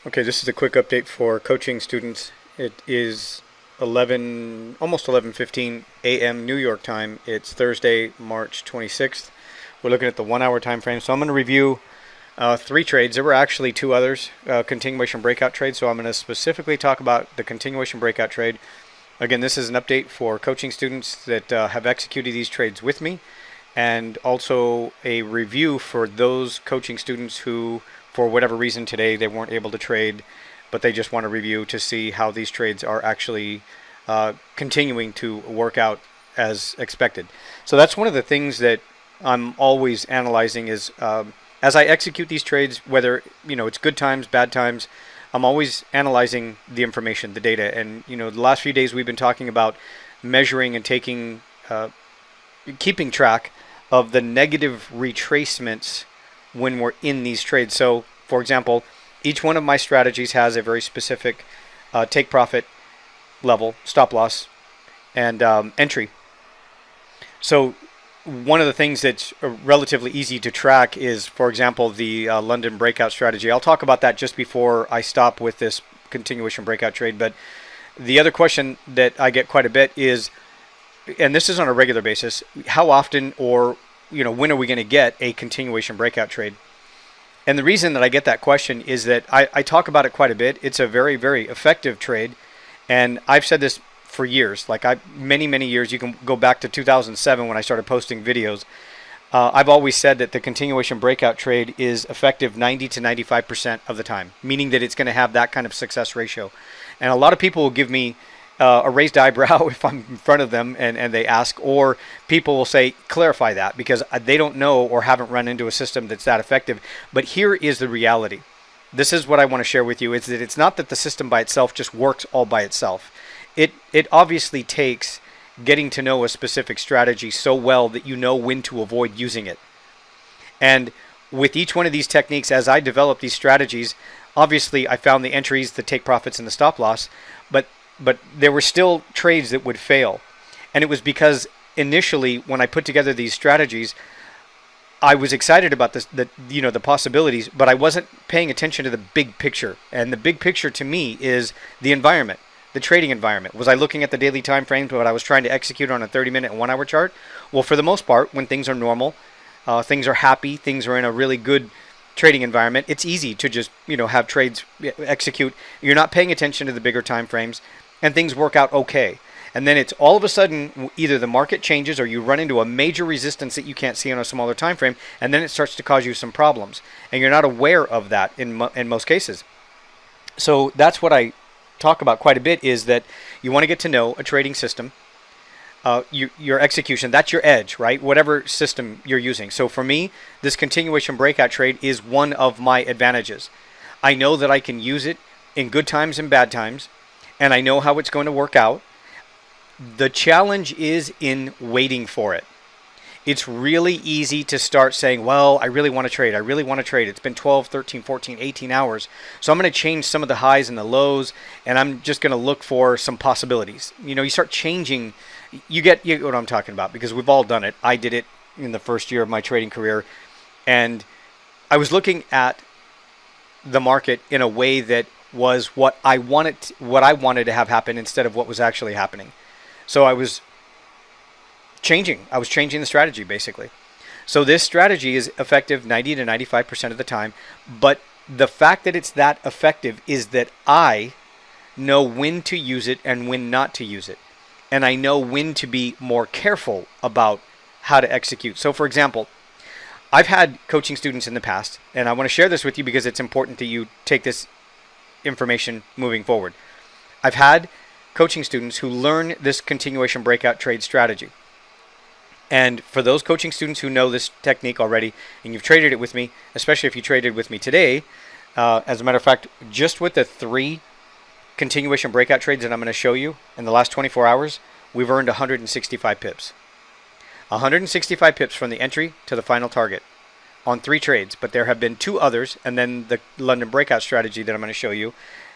Okay, this is a quick update for coaching students. It is almost 11:15 a.m. New York time. It's Thursday, March 26th. We're looking at the 1 hour time frame. So I'm going to review three trades. There were actually two others, continuation breakout trades. So I'm going to specifically talk about the continuation breakout trade. Again, this is an update for coaching students that have executed these trades with me, and also a review for those coaching students who, for whatever reason today, they weren't able to trade, but they just want to review to see how these trades are actually continuing to work out as expected. So that's one of the things that I'm always analyzing is as I execute these trades, whether it's good times, bad times, I'm always analyzing the information, the data. And the last few days we've been talking about measuring and keeping track of the negative retracements when we're in these trades. So, for example, each one of my strategies has a very specific take profit level, stop loss, and entry. So one of the things that's relatively easy to track is, for example, the London breakout strategy. I'll talk about that just before I stop with this continuation breakout trade. But the other question that I get quite a bit is, and this is on a regular basis, how often or when are we going to get a continuation breakout trade? And the reason that I get that question is that I talk about it quite a bit. It's a very, very effective trade, and I've said this for years. Like many years. You can go back to 2007 when I started posting videos. I've always said that the continuation breakout trade is effective 90 to 95% of the time, meaning that it's going to have that kind of success ratio. And a lot of people will give me a raised eyebrow if I'm in front of them and they ask, or people will say, clarify that, because they don't know or haven't run into a system that's that effective. But here is the reality. This is what I want to share with you, is that it's not that the system by itself just works all by itself. It obviously takes getting to know a specific strategy so well that you know when to avoid using it. And with each one of these techniques, as I develop these strategies, obviously I found the entries, the take profits, and the stop loss, but there were still trades that would fail. And it was because initially when I put together these strategies, I was excited about the possibilities, but I wasn't paying attention to the big picture. And the big picture to me is the environment, the trading environment. Was I looking at the daily time frames, what I was trying to execute on a 30-minute and 1 hour chart? Well, for the most part, when things are normal, things are happy, things are in a really good trading environment, it's easy to just have trades execute. You're not paying attention to the bigger time frames, and things work out okay. And then it's all of a sudden either the market changes or you run into a major resistance that you can't see on a smaller time frame, and then it starts to cause you some problems, and you're not aware of that in most cases. So that's what I talk about quite a bit, is that you want to get to know a trading system, your execution. That's your edge, right? Whatever system you're using. So for me, this continuation breakout trade is one of my advantages. I know that I can use it in good times and bad times, and I know how it's going to work out. The challenge is in waiting for it. It's really easy to start saying, well, I really want to trade. I really want to trade. It's been 12, 13, 14, 18 hours. So I'm going to change some of the highs and the lows, and I'm just going to look for some possibilities. You start changing. You get what I'm talking about, because we've all done it. I did it in the first year of my trading career, and I was looking at the market in a way that was what I wanted to have happen instead of what was actually happening. So I was changing the strategy, basically. So this strategy is effective 90 to 95% of the time, but the fact that it's that effective is that I know when to use it and when not to use it. And I know when to be more careful about how to execute. So for example, I've had coaching students in the past, and I want to share this with you because it's important that you take this information moving forward. I've had coaching students who learn this continuation breakout trade strategy. And for those coaching students who know this technique already, and you've traded it with me, especially if you traded with me today, as a matter of fact, just with the 3 continuation breakout trades that I'm going to show you in the last 24 hours, we've earned 165 pips. 165 pips from the entry to the final target on 3 trades. But there have been 2 others, and then the London breakout strategy that I'm going to show you,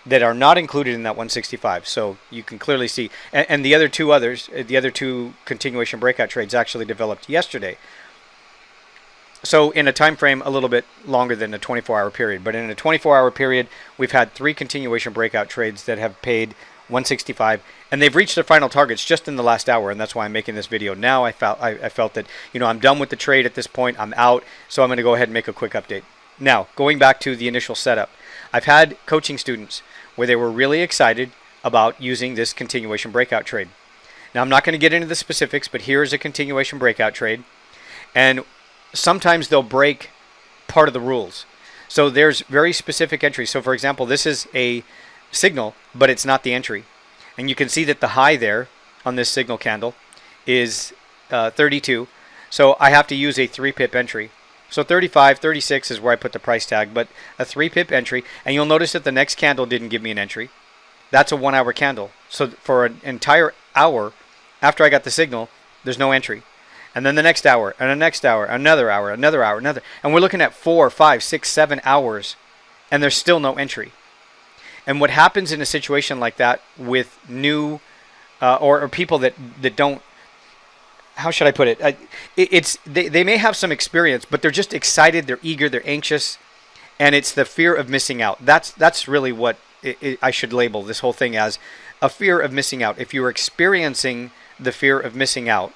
that are not included in that 165. So you can clearly see. And the other 2 others, the other 2 continuation breakout trades actually developed yesterday. So in a time frame a little bit longer than a 24-hour period, but in a 24-hour period, we've had 3 continuation breakout trades that have paid 165, and they've reached their final targets just in the last hour, and that's why I'm making this video now. I felt that, I'm done with the trade at this point. I'm out, so I'm going to go ahead and make a quick update. Now, going back to the initial setup, I've had coaching students where they were really excited about using this continuation breakout trade. Now, I'm not going to get into the specifics, but here's a continuation breakout trade, and sometimes they'll break part of the rules. So there's very specific entries. So for example, this is a signal, but it's not the entry. And you can see that the high there on this signal candle is 32. So I have to use a 3-pip entry. So 35, 36 is where I put the price tag, but a 3-pip entry. And you'll notice that the next candle didn't give me an entry. That's a 1-hour candle. So for an entire hour after I got the signal, there's no entry. And then the next hour, and the next hour, another hour, another hour, another. And we're looking at 4, 5, 6, 7 hours, and there's still no entry. And what happens in a situation like that with new, or people that don't, how should I put it? They may have some experience, but they're just excited, they're eager, they're anxious, and it's the fear of missing out. That's really what I should label this whole thing as, a fear of missing out. If you're experiencing the fear of missing out,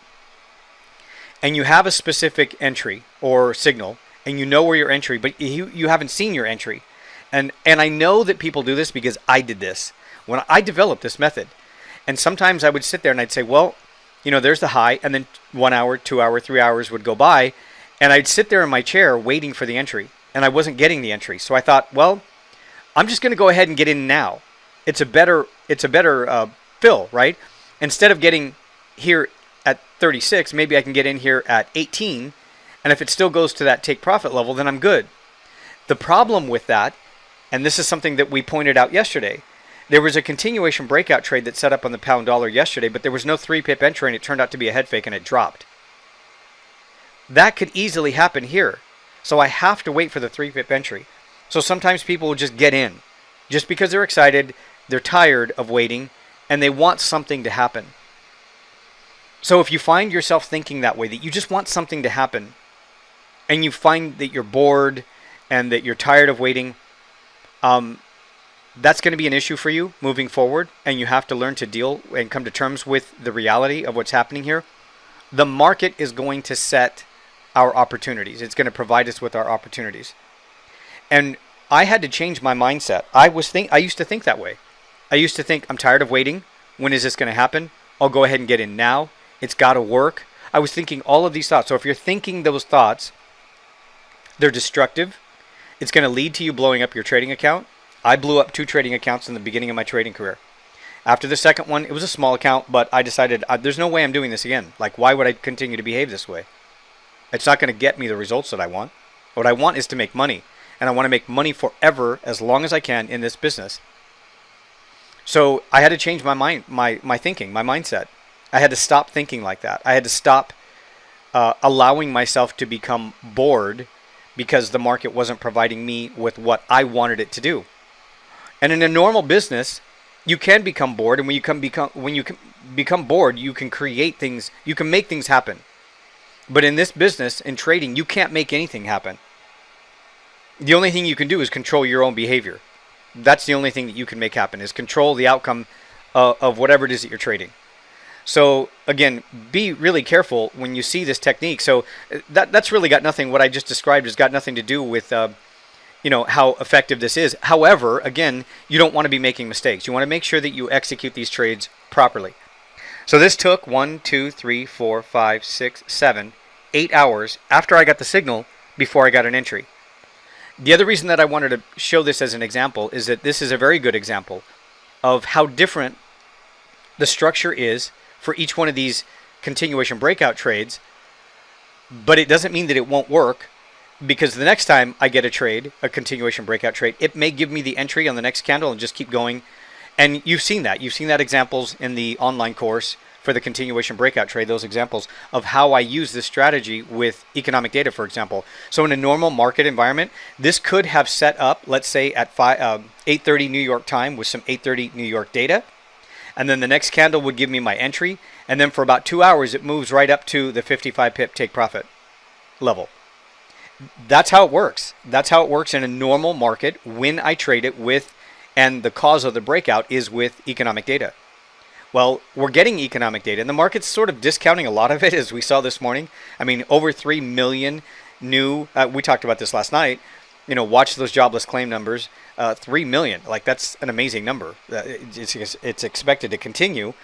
and you have a specific entry or signal, and you know where your entry, but you haven't seen your entry. And I know that people do this because I did this when I developed this method. And sometimes I would sit there and I'd say, well, there's the high, and then 1 hour, 2 hour, 3 hours would go by, and I'd sit there in my chair waiting for the entry, and I wasn't getting the entry. So I thought, well, I'm just going to go ahead and get in now. It's a better fill, right? Instead of getting here at 36, maybe I can get in here at 18, and if it still goes to that take profit level, then I'm good. The problem with that, and this is something that we pointed out yesterday, there was a continuation breakout trade that set up on the pound dollar yesterday, but there was no 3-pip entry, and it turned out to be a head fake, and it dropped. That could easily happen here. So I have to wait for the 3-pip entry. So sometimes people will just get in. Just because they're excited, they're tired of waiting, and they want something to happen. So if you find yourself thinking that way, that you just want something to happen, and you find that you're bored and that you're tired of waiting, that's going to be an issue for you moving forward, and you have to learn to deal and come to terms with the reality of what's happening here. The market is going to set our opportunities. It's going to provide us with our opportunities. And I had to change my mindset. I used to think that way. I used to think, I'm tired of waiting. When is this going to happen? I'll go ahead and get in now. It's got to work. I was thinking all of these thoughts. So if you're thinking those thoughts, they're destructive. It's going to lead to you blowing up your trading account. I blew up 2 trading accounts in the beginning of my trading career. After the second one, it was a small account, but I decided there's no way I'm doing this again. Like, why would I continue to behave this way? It's not going to get me the results that I want. What I want is to make money, and I want to make money forever as long as I can in this business. So I had to change my mind, my thinking, my mindset. I had to stop thinking like that. I had to stop allowing myself to become bored because the market wasn't providing me with what I wanted it to do. And in a normal business, you can become bored, and when you become bored, you can create things, you can make things happen. But in this business, in trading, you can't make anything happen. The only thing you can do is control your own behavior. That's the only thing that you can make happen, is control the outcome of whatever it is that you're trading. So again, be really careful when you see this technique. So that's really got nothing, what I just described has got nothing to do with how effective this is. However, again, you don't want to be making mistakes. You want to make sure that you execute these trades properly. So this took 1, 2, 3, 4, 5, 6, 7, 8 hours after I got the signal before I got an entry. The other reason that I wanted to show this as an example is that this is a very good example of how different the structure is for each one of these continuation breakout trades, but it doesn't mean that it won't work, because the next time I get a trade, a continuation breakout trade, it may give me the entry on the next candle and just keep going. And you've seen that. You've seen that examples in the online course for the continuation breakout trade, those examples of how I use this strategy with economic data, for example. So in a normal market environment, this could have set up, let's say at 8:30 New York time with some 8:30 New York data. And then the next candle would give me my entry. And then for about 2 hours, it moves right up to the 55 pip take profit level. That's how it works. That's how it works in a normal market when I trade it with, and the cause of the breakout is with economic data. Well, we're getting economic data, and the market's sort of discounting a lot of it, as we saw this morning. I mean, over 3 million new, we talked about this last night, watch those jobless claim numbers, 3 million. Like, that's an amazing number. It's expected to continue.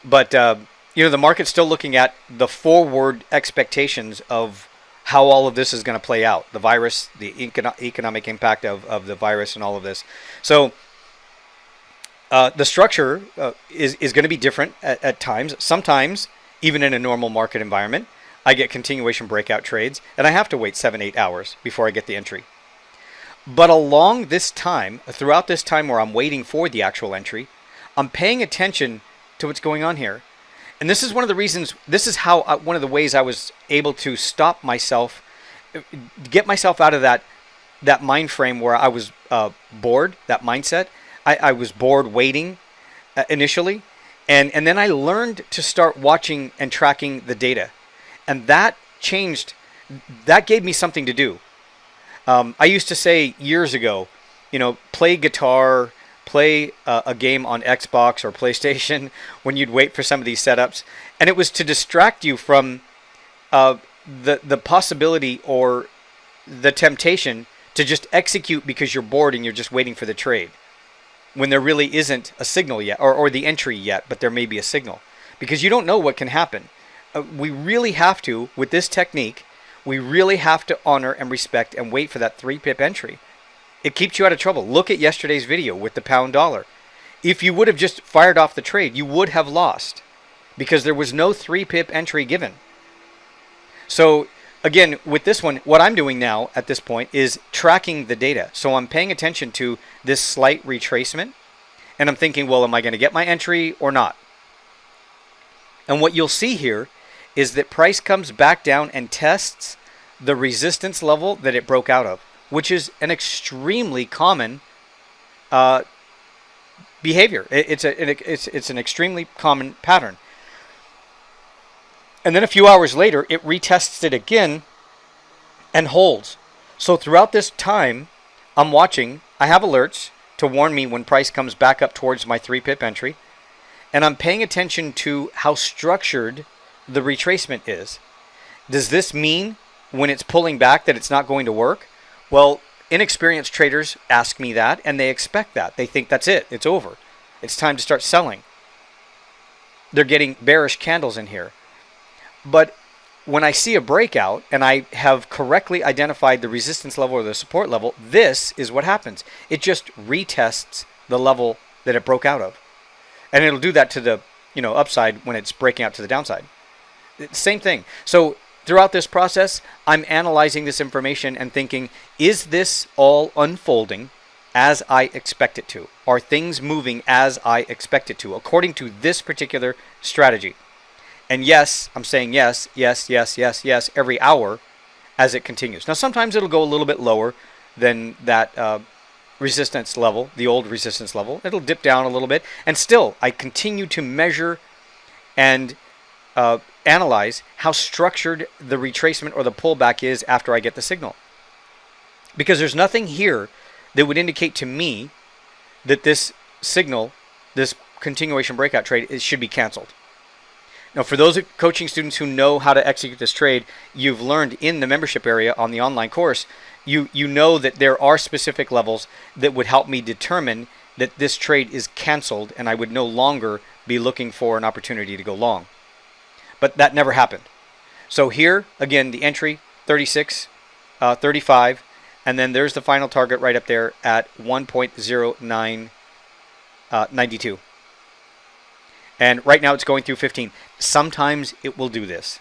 But, the market's still looking at the forward expectations of how all of this is going to play out. The virus, the economic impact of the virus and all of this. So the structure is going to be different at times. Sometimes, even in a normal market environment, I get continuation breakout trades, and I have to wait 7-8 hours before I get the entry. But along this time, throughout this time where I'm waiting for the actual entry, I'm paying attention to what's going on here. And this is one of the reasons, this is how, one of the ways I was able to stop myself, get myself out of that mind frame where I was bored, that mindset. I was bored waiting initially. And then I learned to start watching and tracking the data. And that changed, that gave me something to do. I used to say years ago, play guitar, play a game on Xbox or PlayStation when you'd wait for some of these setups. And it was to distract you from the possibility or the temptation to just execute because you're bored and you're just waiting for the trade, when there really isn't a signal yet, or the entry yet, but there may be a signal. Because you don't know what can happen. We really have to, with this technique, we really have to honor and respect and wait for that 3 pip entry. It keeps you out of trouble. Look at yesterday's video with the pound dollar. If you would have just fired off the trade, you would have lost, because there was no 3 pip entry given. So again, with this one, what I'm doing now at this point is tracking the data. So I'm paying attention to this slight retracement, and I'm thinking, well, am I going to get my entry or not? And what you'll see here is that price comes back down and tests the resistance level that it broke out of, which is an extremely common behavior. It's an extremely common pattern. And then a few hours later, it retests it again and holds. So throughout this time, I'm watching. I have alerts to warn me when price comes back up towards my 3 pip entry. And I'm paying attention to how structured the retracement is. Does this mean when it's pulling back that it's not going to work? Well, inexperienced traders ask me that, and they expect that. They think that's it. It's over. It's time to start selling. They're getting bearish candles in here. But when I see a breakout and I have correctly identified the resistance level or the support level, this is what happens. It just retests the level that it broke out of. And it'll do that to the upside when it's breaking out to the downside. Same thing. So throughout this process, I'm analyzing this information and thinking, is this all unfolding as I expect it to? Are things moving as I expect it to, according to this particular strategy? And yes, I'm saying yes, yes, yes, yes, yes, every hour as it continues. Now, sometimes it'll go a little bit lower than that resistance level, the old resistance level. It'll dip down a little bit. And still, I continue to measure and analyze how structured the retracement or the pullback is after I get the signal. Because there's nothing here that would indicate to me that this signal, this continuation breakout trade, should be canceled. Now, for those coaching students who know how to execute this trade, you've learned in the membership area on the online course, you know that there are specific levels that would help me determine that this trade is canceled and I would no longer be looking for an opportunity to go long. But that never happened. So here, again, the entry, 36, 35, and then there's the final target right up there at 1.0992. And right now it's going through 15. Sometimes it will do this.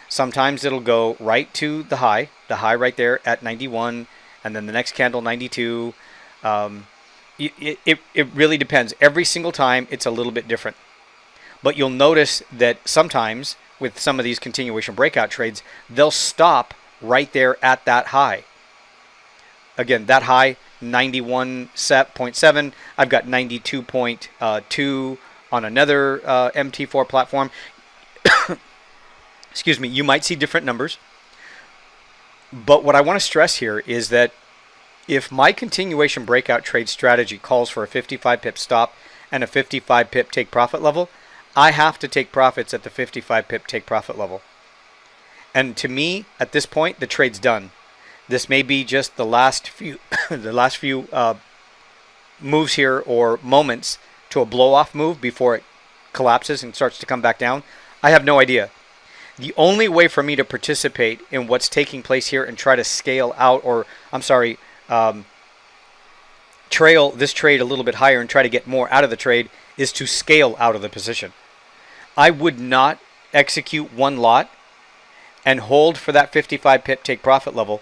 Sometimes it'll go right to the high right there at 91, and then the next candle 92. It really depends. Every single time it's a little bit different. But you'll notice that sometimes with some of these continuation breakout trades, they'll stop right there at that high. Again, that high, 91.7. I've got 92.2 on another MT4 platform. Excuse me, you might see different numbers. But what I want to stress here is that if my continuation breakout trade strategy calls for a 55 pip stop and a 55 pip take profit level, I have to take profits at the 55 pip take profit level. And to me, at this point, the trade's done. This may be just the last few moves here or moments to a blow-off move before it collapses and starts to come back down. I have no idea. The only way for me to participate in what's taking place here and try to scale out, or trail this trade a little bit higher and try to get more out of the trade, is to scale out of the position. I would not execute one lot and hold for that 55 pip take profit level,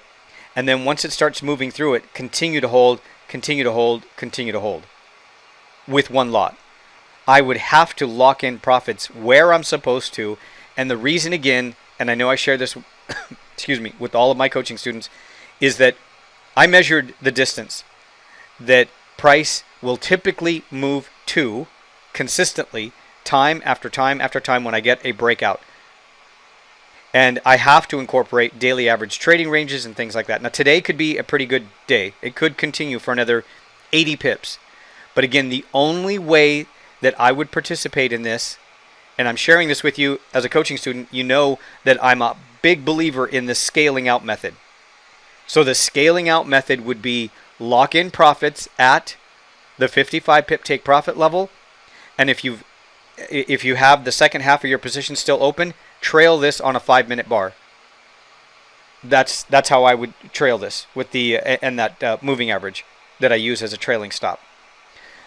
and then once it starts moving through it, continue to hold, continue to hold, continue to hold with one lot. I would have to lock in profits where I'm supposed to, and the reason, again, and I know I share this excuse me, with all of my coaching students, is that I measured the distance that price will typically move to consistently time after time after time when I get a breakout. And I have to incorporate daily average trading ranges and things like that. Now, today could be a pretty good day. It could continue for another 80 pips. But again, the only way that I would participate in this, and I'm sharing this with you as a coaching student, you know that I'm a big believer in the scaling out method. So the scaling out method would be lock in profits at the 55 pip take profit level. And if you have the second half of your position still open, trail this on a 5-minute bar. That's how I would trail this with that moving average that I use as a trailing stop.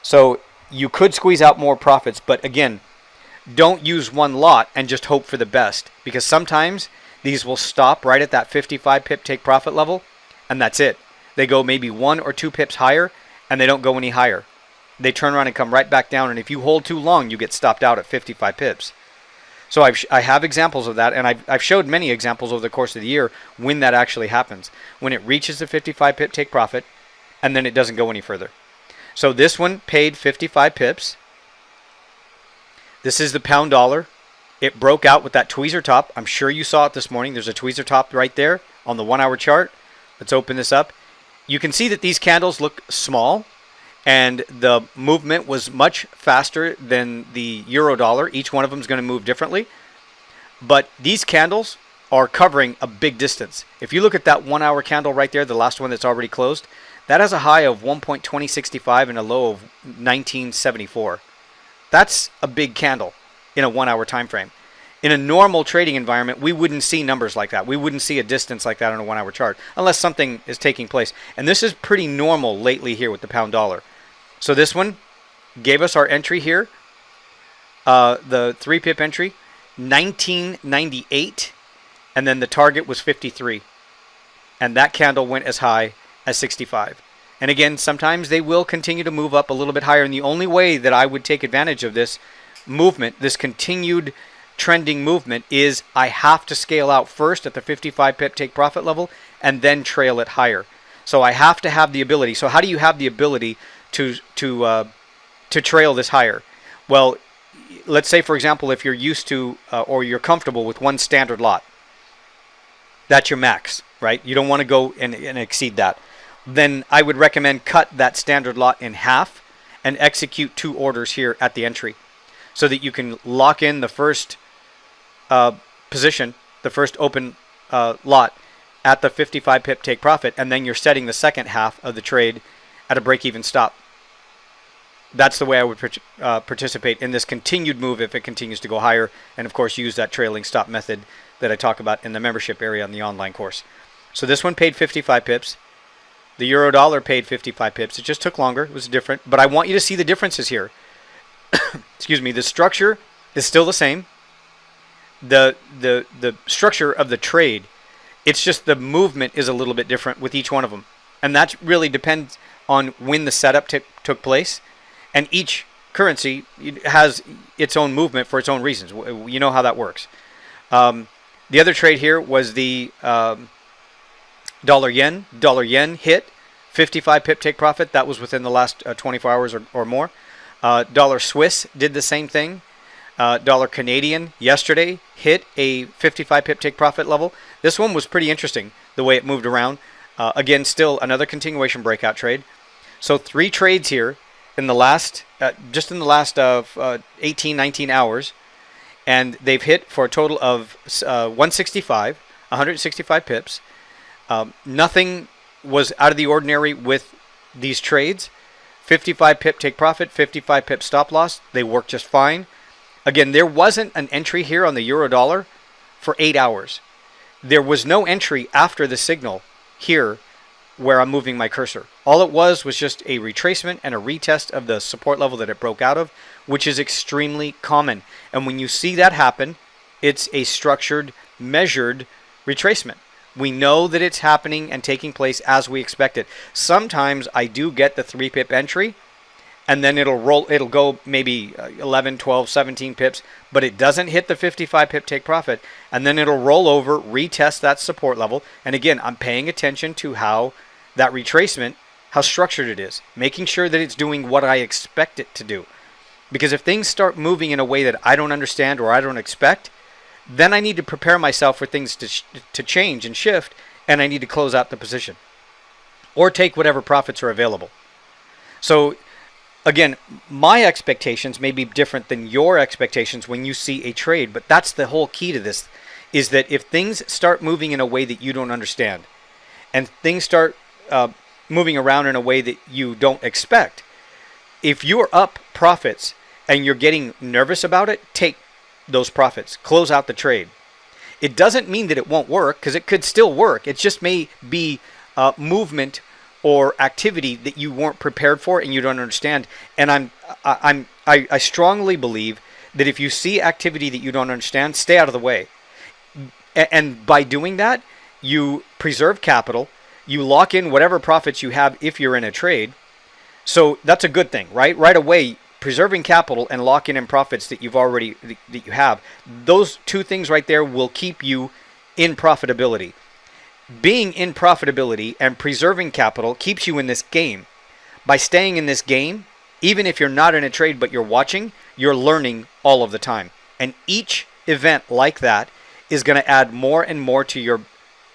So you could squeeze out more profits, but again, don't use one lot and just hope for the best, because sometimes these will stop right at that 55 pip take profit level, and that's it. They go maybe 1 or 2 pips higher, and they don't go any higher. They turn around and come right back down, and if you hold too long, you get stopped out at 55 pips. So I have examples of that, and I've showed many examples over the course of the year when that actually happens, when it reaches the 55 pip take profit, and then it doesn't go any further. So this one paid 55 pips. This is the pound dollar. It broke out with that tweezer top. I'm sure you saw it this morning. There's a tweezer top right there on the 1-hour chart. Let's open this up. You can see that these candles look small, and the movement was much faster than the euro dollar. Each one of them is going to move differently. But these candles are covering a big distance. If you look at that 1-hour candle right there, the last one that's already closed, that has a high of 1.2065 and a low of 1974. That's a big candle in a 1-hour time frame. In a normal trading environment, we wouldn't see numbers like that. We wouldn't see a distance like that on a 1-hour chart unless something is taking place. And this is pretty normal lately here with the pound dollar. So this one gave us our entry here, the 3 pip entry, 1998, and then the target was 53. And that candle went as high as 65. And again, sometimes they will continue to move up a little bit higher. And the only way that I would take advantage of this movement, this continued trending movement, is I have to scale out first at the 55 pip take profit level and then trail it higher. So I have to have the ability. So how do you have the ability to trail this higher? Well, let's say, for example, if you're used to or you're comfortable with one standard lot, that's your max, right? You don't want to go and exceed that. Then I would recommend cut that standard lot in half and execute 2 orders here at the entry, so that you can lock in the first position, the first open lot at the 55 pip take profit, and then you're setting the second half of the trade at a break-even stop. That's the way I would participate in this continued move if it continues to go higher, and of course use that trailing stop method that I talk about in the membership area on the online course. So this one paid 55 pips. The euro dollar paid 55 pips. It just took longer. It was different, but I want you to see the differences here. Excuse me. The structure is still the same. The structure of the trade, it's just the movement is a little bit different with each one of them, and that really depends on when the setup took place. And each currency has its own movement for its own reasons. You know how that works. The other trade here was the dollar yen. Dollar yen hit 55 pip take profit. That was within the last 24 hours or more. Dollar Swiss did the same thing. Dollar Canadian yesterday hit a 55 pip take profit level. This one was pretty interesting, the way it moved around. Again, still another continuation breakout trade. So 3 trades here in the last, just in the last 18, 19 hours. And they've hit for a total of 165 pips. Nothing was out of the ordinary with these trades. 55 pip take profit, 55 pip stop loss. They work just fine. Again, there wasn't an entry here on the euro dollar for 8 hours. There was no entry after the signal here where I'm moving my cursor. All it was just a retracement and a retest of the support level that it broke out of, which is extremely common. And when you see that happen, it's a structured, measured retracement. We know that it's happening and taking place as we expect it. Sometimes I do get the 3 pip entry, and then it'll go maybe 11, 12, 17 pips, but it doesn't hit the 55 pip take profit, and then it'll roll over, retest that support level. And again, I'm paying attention to how that retracement, how structured it is, making sure that it's doing what I expect it to do. Because if things start moving in a way that I don't understand or I don't expect, then I need to prepare myself for things to change and shift, and I need to close out the position or take whatever profits are available. So again, my expectations may be different than your expectations when you see a trade, but that's the whole key to this, is that if things start moving in a way that you don't understand and things start moving around in a way that you don't expect, if you're up profits and you're getting nervous about it, take those profits, close out the trade. It doesn't mean that it won't work, because it could still work. It just may be movement or activity that you weren't prepared for and you don't understand. And I strongly believe that if you see activity that you don't understand, stay out of the way. And by doing that, you preserve capital, you lock in whatever profits you have if you're in a trade. So that's a good thing, right? Right away, preserving capital and locking in profits that you have, those two things right there will keep you in profitability. Being in profitability and preserving capital keeps you in this game. By staying in this game, even if you're not in a trade but you're watching, you're learning all of the time. And each event like that is going to add more and more to your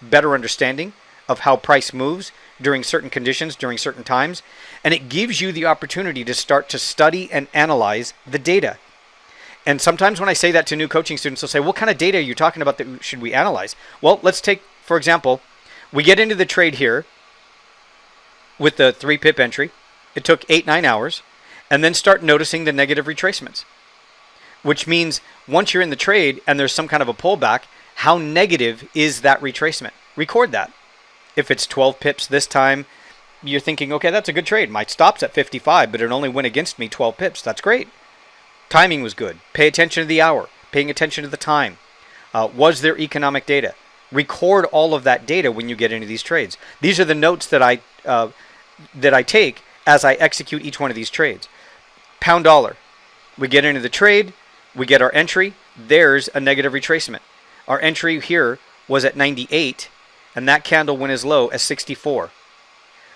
better understanding of how price moves during certain conditions, during certain times. And it gives you the opportunity to start to study and analyze the data. And sometimes when I say that to new coaching students, they'll say, what kind of data are you talking about that should we analyze? Well, let's take, for example, we get into the trade here with the 3 pip entry. It took 8-9 hours, and then start noticing the negative retracements, which means once you're in the trade and there's some kind of a pullback, how negative is that retracement? Record that. If it's 12 pips this time, you're thinking, okay, that's a good trade. My stop's at 55, but it only went against me 12 pips. That's great. Timing was good. Pay attention to the hour. Paying attention to the time. Was there economic data? Record all of that data when you get into these trades. These are the notes that I take as I execute each one of these trades. Pound dollar. We get into the trade. We get our entry. There's a negative retracement. Our entry here was at 98, and that candle went as low as 64.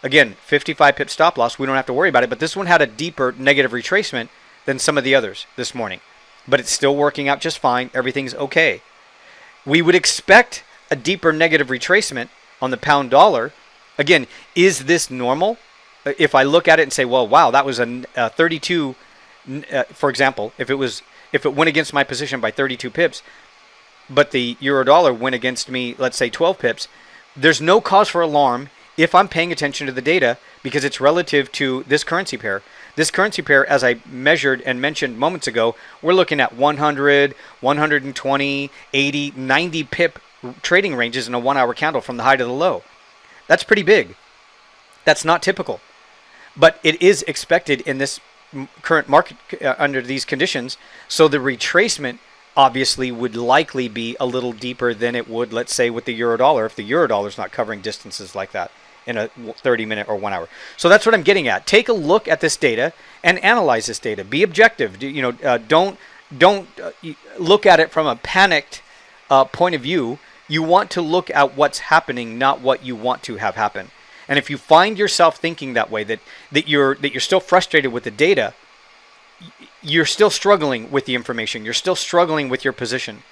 Again, 55 pip stop loss. We don't have to worry about it, but this one had a deeper negative retracement than some of the others this morning. But it's still working out just fine. Everything's okay. We would expect a deeper negative retracement on the pound dollar. Again, is this normal? If I look at it and say, well, wow, that was a 32, for example, if it went against my position by 32 pips, but the euro dollar went against me, let's say 12 pips, there's no cause for alarm if I'm paying attention to the data, because it's relative to this currency pair. This currency pair, as I measured and mentioned moments ago, we're looking at 100, 120, 80, 90 pip trading ranges in a 1 hour candle from the high to the low. That's pretty big. That's not typical. But it is expected in this current market under these conditions. So the retracement obviously would likely be a little deeper than it would, let's say, with the euro dollar, if the euro dollar is not covering distances like that in a 30-minute or 1 hour. So that's what I'm getting at. Take a look at this data and analyze this data. Be objective. Don't look at it from a panicked point of view. You want to look at what's happening, not what you want to have happen. And if you find yourself thinking that way, that you're still frustrated with the data, you're still struggling with the information. You're still struggling with your position.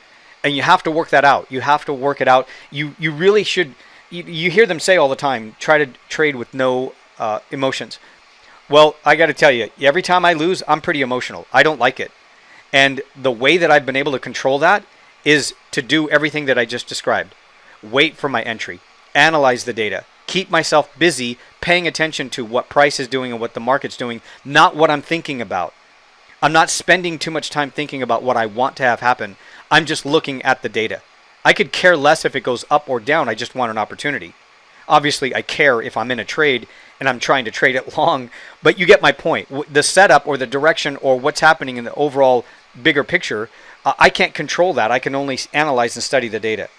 And you have to work that out. You have to work it out. You really should. You hear them say all the time, try to trade with no emotions. Well, I got to tell you, every time I lose, I'm pretty emotional. I don't like it. And the way that I've been able to control that is to do everything that I just described. Wait for my entry. Analyze the data. Keep myself busy paying attention to what price is doing and what the market's doing, not what I'm thinking about. I'm not spending too much time thinking about what I want to have happen. I'm just looking at the data. I could care less if it goes up or down. I just want an opportunity. Obviously, I care if I'm in a trade and I'm trying to trade it long, but you get my point. The setup or the direction or what's happening in the overall bigger picture, I can't control that. I can only analyze and study the data.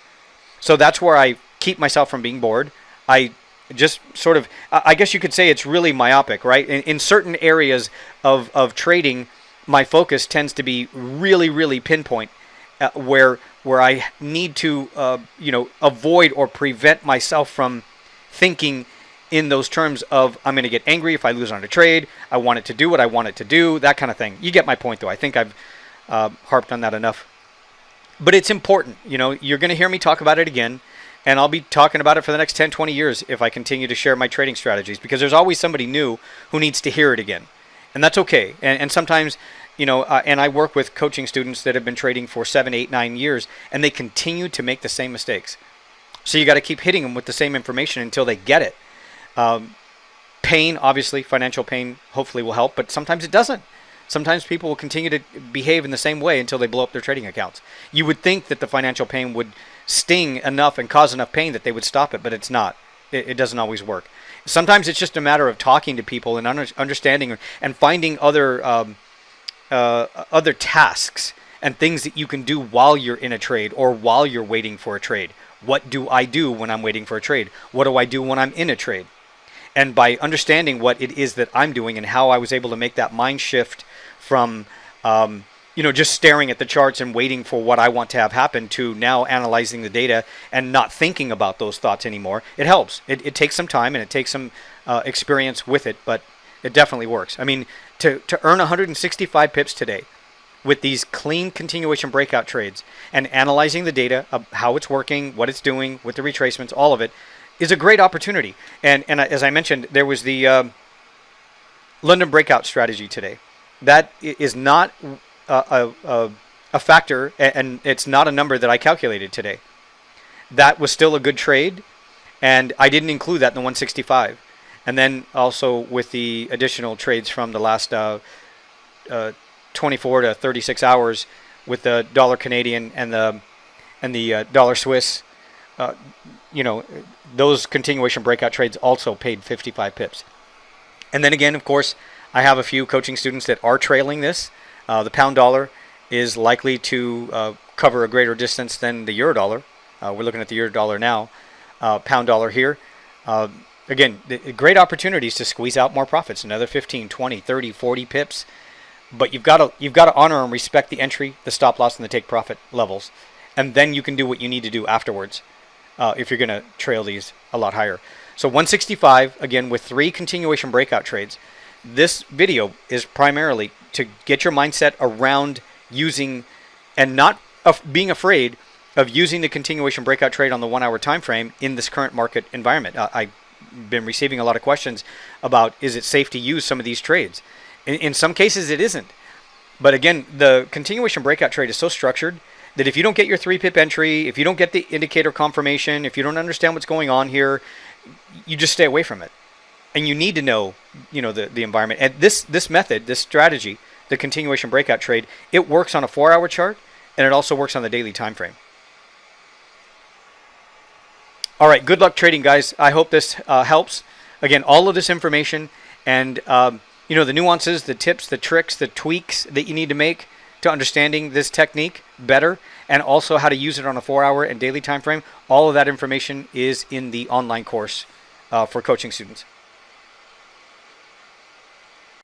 So that's where I keep myself from being bored. I just sort of, I guess you could say it's really myopic, right? In certain areas of trading, my focus tends to be really, really pinpoint, where I need to, avoid or prevent myself from thinking in those terms of I'm going to get angry if I lose on a trade. I want it to do what I want it to do, that kind of thing. You get my point, though. I think I've harped on that enough. But it's important. You're going to hear me talk about it again, and I'll be talking about it for the next 10, 20 years if I continue to share my trading strategies, because there's always somebody new who needs to hear it again. And that's okay. And sometimes, and I work with coaching students that have been trading for 7, 8, 9 years, and they continue to make the same mistakes. So you got to keep hitting them with the same information until they get it. Pain, obviously, financial pain hopefully will help, but sometimes it doesn't. Sometimes people will continue to behave in the same way until they blow up their trading accounts. You would think that the financial pain would sting enough and cause enough pain that they would stop it, but it's not. It doesn't always work. Sometimes it's just a matter of talking to people and understanding and finding other tasks and things that you can do while you're in a trade or while you're waiting for a trade. What do I do when I'm waiting for a trade? What do I do when I'm in a trade? And by understanding what it is that I'm doing and how I was able to make that mind shift from just staring at the charts and waiting for what I want to have happen to now analyzing the data and not thinking about those thoughts anymore, it helps. It takes some time and it takes some experience with it, but it definitely works. I mean, to earn 165 pips today with these clean continuation breakout trades and analyzing the data of how it's working, what it's doing with the retracements, all of it is a great opportunity. And as I mentioned, there was the London breakout strategy today. That is not a factor, and it's not a number that I calculated today. That was still a good trade, and I didn't include that in the 165. And then also with the additional trades from the last 24 to 36 hours with the dollar Canadian and the dollar Swiss, those continuation breakout trades also paid 55 pips. And then again, of course, I have a few coaching students that are trailing this. The pound dollar is likely to cover a greater distance than the euro dollar. We're looking at the euro dollar now. Pound dollar here. Again, great opportunities to squeeze out more profits, another 15, 20, 30, 40 pips. But you've got to honor and respect the entry, the stop loss, and the take profit levels. And then you can do what you need to do afterwards if you're going to trail these a lot higher. So 165, again, with 3 continuation breakout trades. This video is primarily to get your mindset around using and not being afraid of using the continuation breakout trade on the 1 hour time frame in this current market environment. I've been receiving a lot of questions about, is it safe to use some of these trades? In some cases it isn't. But again, the continuation breakout trade is so structured that if you don't get your 3 pip entry, if you don't get the indicator confirmation, if you don't understand what's going on here, you just stay away from it. And you need to know, the environment. And this method, this strategy, the continuation breakout trade, it works on a 4 hour chart and it also works on the daily time frame. All right, good luck trading, guys. I hope this helps. Again, all of this information and the nuances, the tips, the tricks, the tweaks that you need to make to understanding this technique better, and also how to use it on a 4 hour and daily time frame. All of that information is in the online course for coaching students.